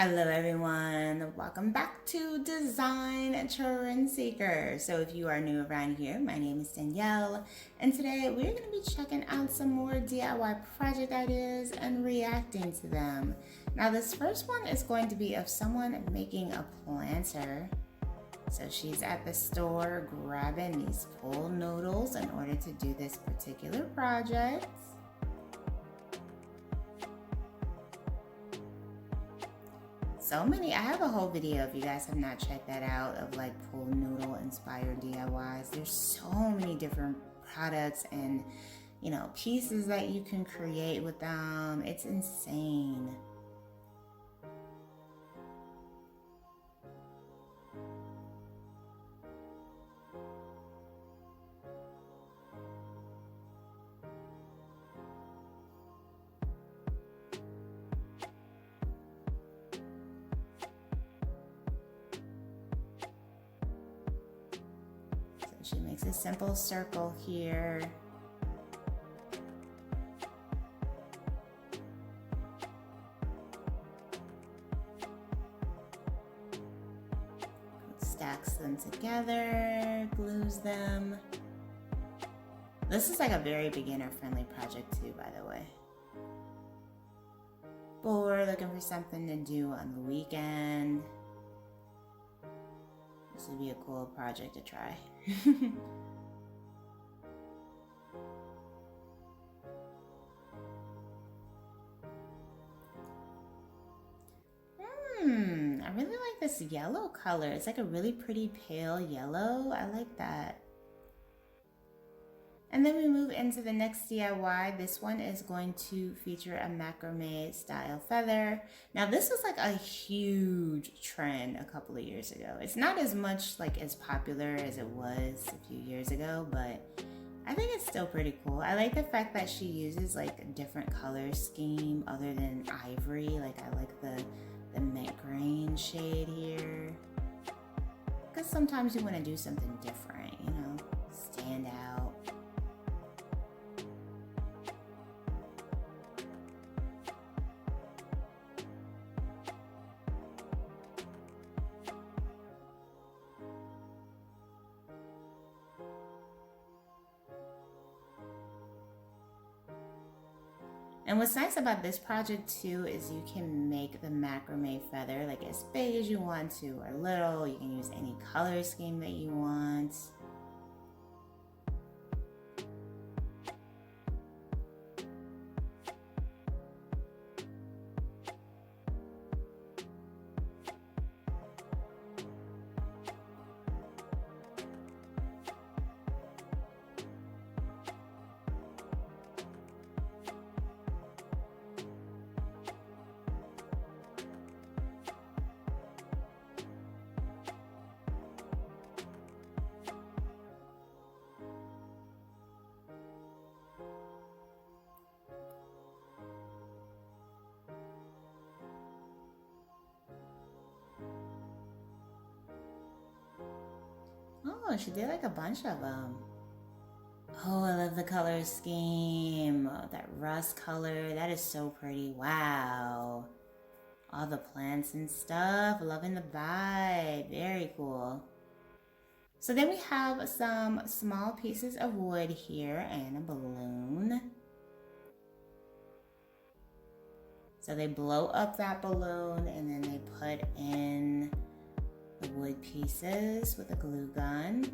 Hello everyone, welcome back to Design Trend Seeker. So if you are new around here, my name is Danielle, and today we're going to be checking out some more DIY project ideas and reacting to them. Now this first one is going to be of someone making a planter. So she's at the store grabbing these pool noodles in order to do this particular project. I have a whole video if you guys have not checked that out of like pool noodle inspired DIYs. There's so many different products and pieces that you can create with them. It's insane. She makes a simple circle here. Stacks them together, glues them. This is like a very beginner-friendly project too, by the way. Or looking for something to do on the weekend. This would be a cool project to try. I really like this yellow color. It's like a really pretty pale yellow. I like that. And then we move into the next DIY. This one is going to feature a macrame style feather. Now this was like a huge trend a couple of years ago. It's not as much like as popular as it was a few years ago, but I think it's still pretty cool. I like the fact that she uses like a different color scheme other than ivory. Like I like the mint green shade here. Because sometimes you want to do something different, stand out. And what's nice about this project too is you can make the macrame feather like as big as you want to or little. You can use any color scheme that you want. Oh, she did like a bunch of them. Oh, I love the color scheme. Oh, that rust color, that is so pretty. Wow. All the plants and stuff. Loving the vibe. Very cool. So then we have some small pieces of wood here and a balloon. So they blow up that balloon and then they put in the wood pieces with a glue gun.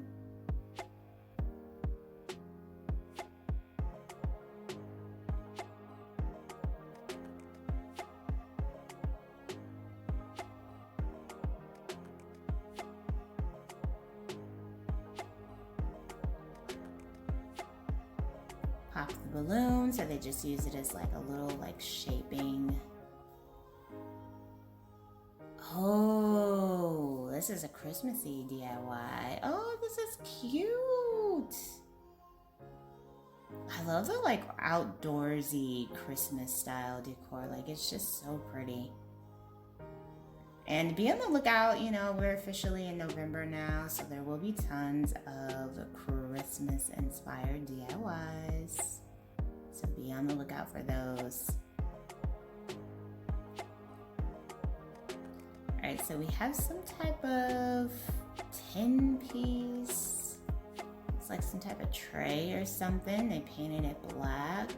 Pop the balloon, so they just use it as like a little like shaping. Oh, this is a Christmassy DIY. Oh, this is cute. I love the like outdoorsy Christmas style decor. Like it's just so pretty. And be on the lookout, we're officially in November now, so there will be tons of Christmas inspired DIYs. So be on the lookout for those. Alright, so we have some type of tin piece. It's like some type of tray or something. They painted it black.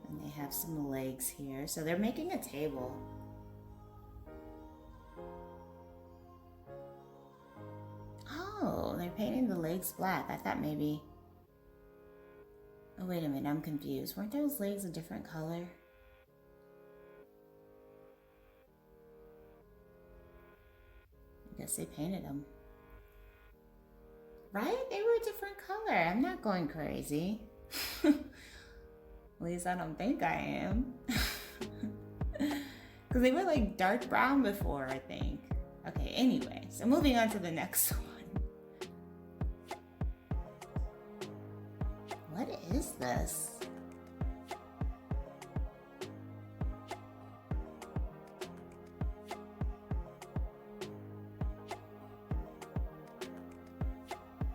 And they have some legs here. So they're making a table. Oh, they're painting the legs black. I thought maybe... Oh, wait a minute. I'm confused. Weren't those legs a different color? I guess they painted them. Right? They were a different color. I'm not going crazy. At least I don't think I am. Because they were like dark brown before, I think. Okay, anyway. So moving on to the next one. What is this?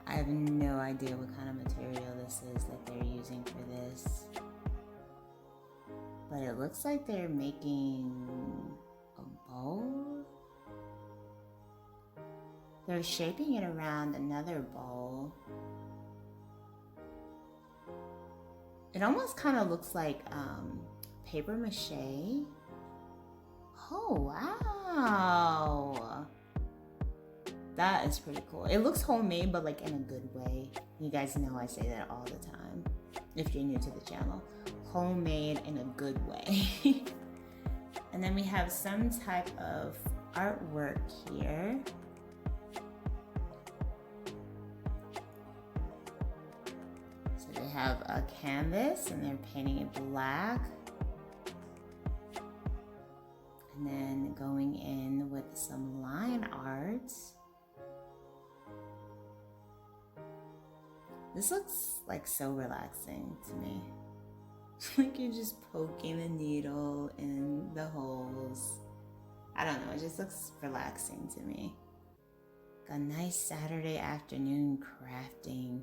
I have no idea what kind of material this is that they're using for this. But it looks like they're making a bowl. They're shaping it around another bowl. It almost kind of looks like paper mache. Oh, wow. That is pretty cool. It looks homemade, but like in a good way. You guys know I say that all the time if you're new to the channel. Homemade in a good way. And then we have some type of artwork here. So they have a canvas and they're painting it black. And then going in with some line art. This looks like so relaxing to me. Like you're just poking the needle in the holes. I don't know, it just looks relaxing to me. Like a nice Saturday afternoon crafting.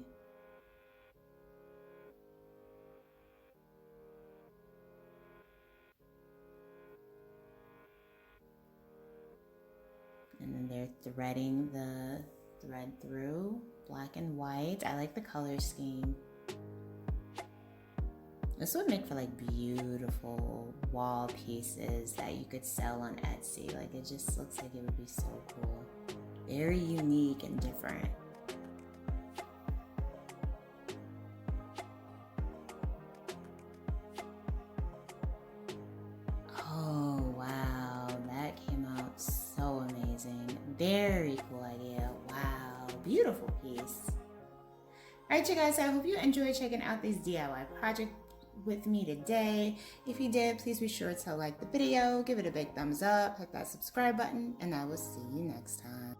And then they're threading the thread through, black and white. I like the color scheme. This would make for like beautiful wall pieces that you could sell on Etsy. Like it just looks like it would be so cool. Very unique and different. Oh, wow. That came out so amazing. Very cool idea. Wow. Beautiful piece. Alright, you guys, I hope you enjoyed checking out this DIY project with me today. If you did, please be sure to like the video, give it a big thumbs up, hit that subscribe button, and I will see you next time.